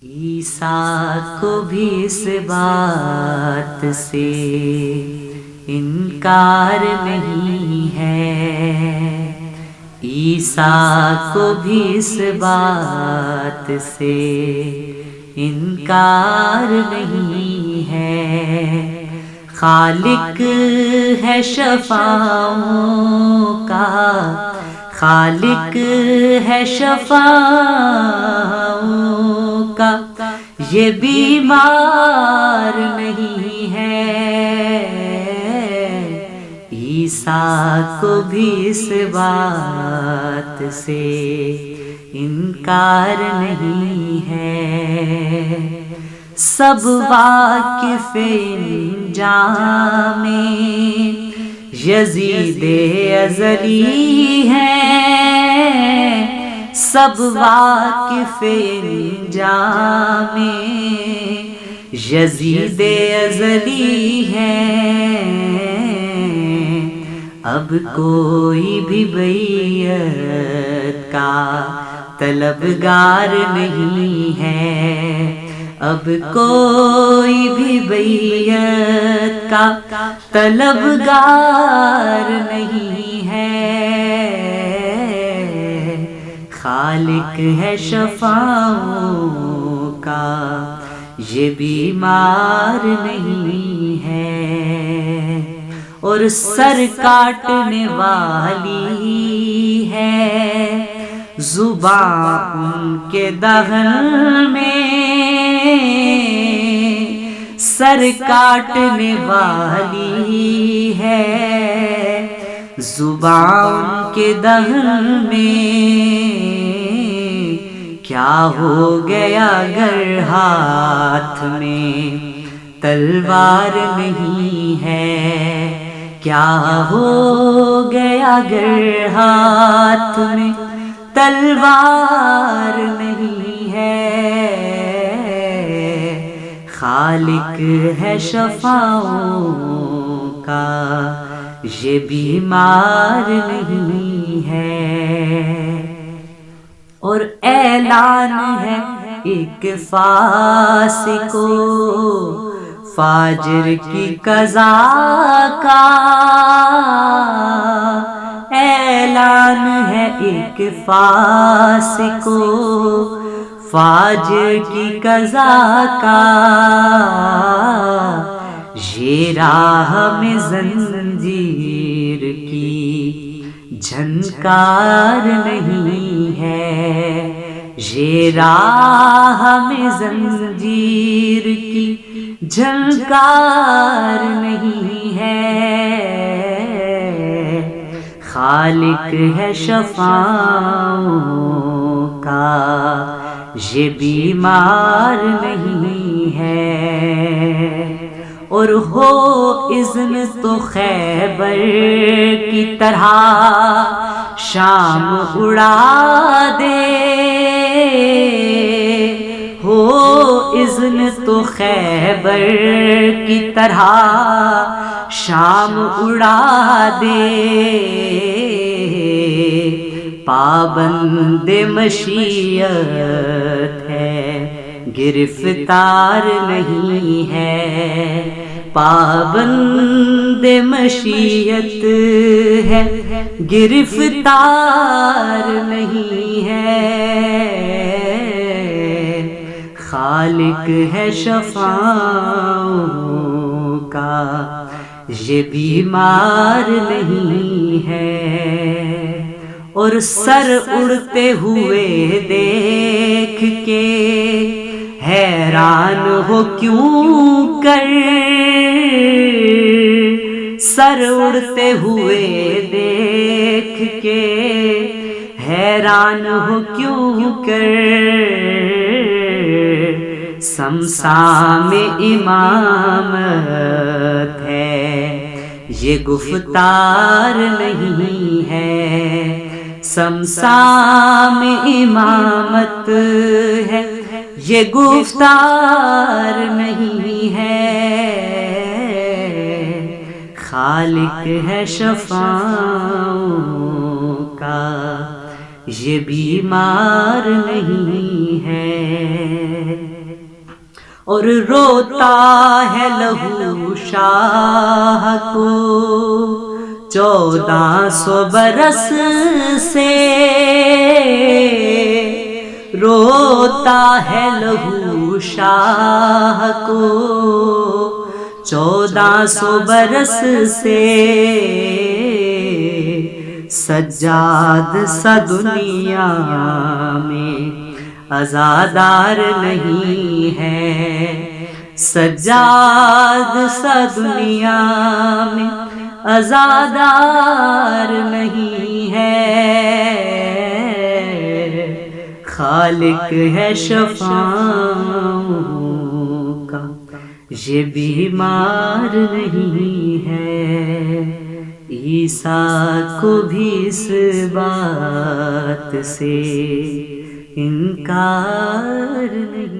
عیسیٰ کو بھی اس بات سے انکار نہیں ہے، عیسیٰ کو بھی اس بات سے انکار نہیں ہے۔ خالق ہے شفاعوں کا، خالق ہے شفاعوں کا، یہ بیمار نہیں ہے۔ عیسیٰ کو بھی اس بات سے انکار نہیں ہے۔ سب واقف انجام یزید ازلی ہیں، سب واقف انجام یزید ازلی ہیں۔ اب کوئی بھی بیعت کا طلبگار نہیں ہے، اب کوئی بھی بیعت کا طلبگار نہیں ہے۔ خالق ہے شفاعوں کا، یہ بیمار نہیں ہے۔ اور سر کاٹنے والی ہے زبان ان کے دہن میں، سر کاٹنے والی ہے زبان ان کے دہن میں۔ کیا ہو گیا گر ہاتھ میں تلوار نہیں ہے، کیا ہو گیا گر ہاتھ میں تلوار نہیں ہے۔ خالق ہے شفاعوں کا، یہ بیمار نہیں ہے۔ اور اعلان ہے ایک فاسق و فاجر کی قضا کا، اعلان ہے ایک فاسق و فاجر کی قضا کا۔ یہ راہ میں زنجیر کی جھنکار نہیں ہے، یہ راہ میں زنجیر کی جھنکار نہیں ہے۔ خالق ہے شفاعوں کا، یہ بیمار نہیں ہے۔ اور ہو اذن تو خیبر کی طرح شام اڑا دے، ہو اذن تو خیبر کی طرح شام اڑا دے۔ پابند مشیت ہے گرفتار نہیں ہے، پابند مشیت ہے گرفتار نہیں ہے۔ خالق ہے شفاعوں کا، یہ بیمار نہیں ہے۔ اور سر اڑتے ہوئے دیکھ کے حیران ہو کیوں کر، سر اڑتے ہوئے دیکھ کے حیران ہو کیوں کر۔ سمسام امامت ہے یہ گفتار نہیں ہے، سمسام امامت ہے یہ گفتار نہیں ہے۔ خالق ہے شفاعوں کا، یہ بیمار نہیں ہے۔ اور روتا ہے لہو شاہ کو 1400 برس سے، روتا ہے لہو شاہ کو 1400 برس سے، سجاد سا دنیا میں عزادار نہیں ہے، سجاد سا دنیا میں عزادار نہیں ہے، خالق ہے شفاعوں کا یہ بیمار نہیں ہے، عیسیٰ کو بھی اس بات سے انکار نہیں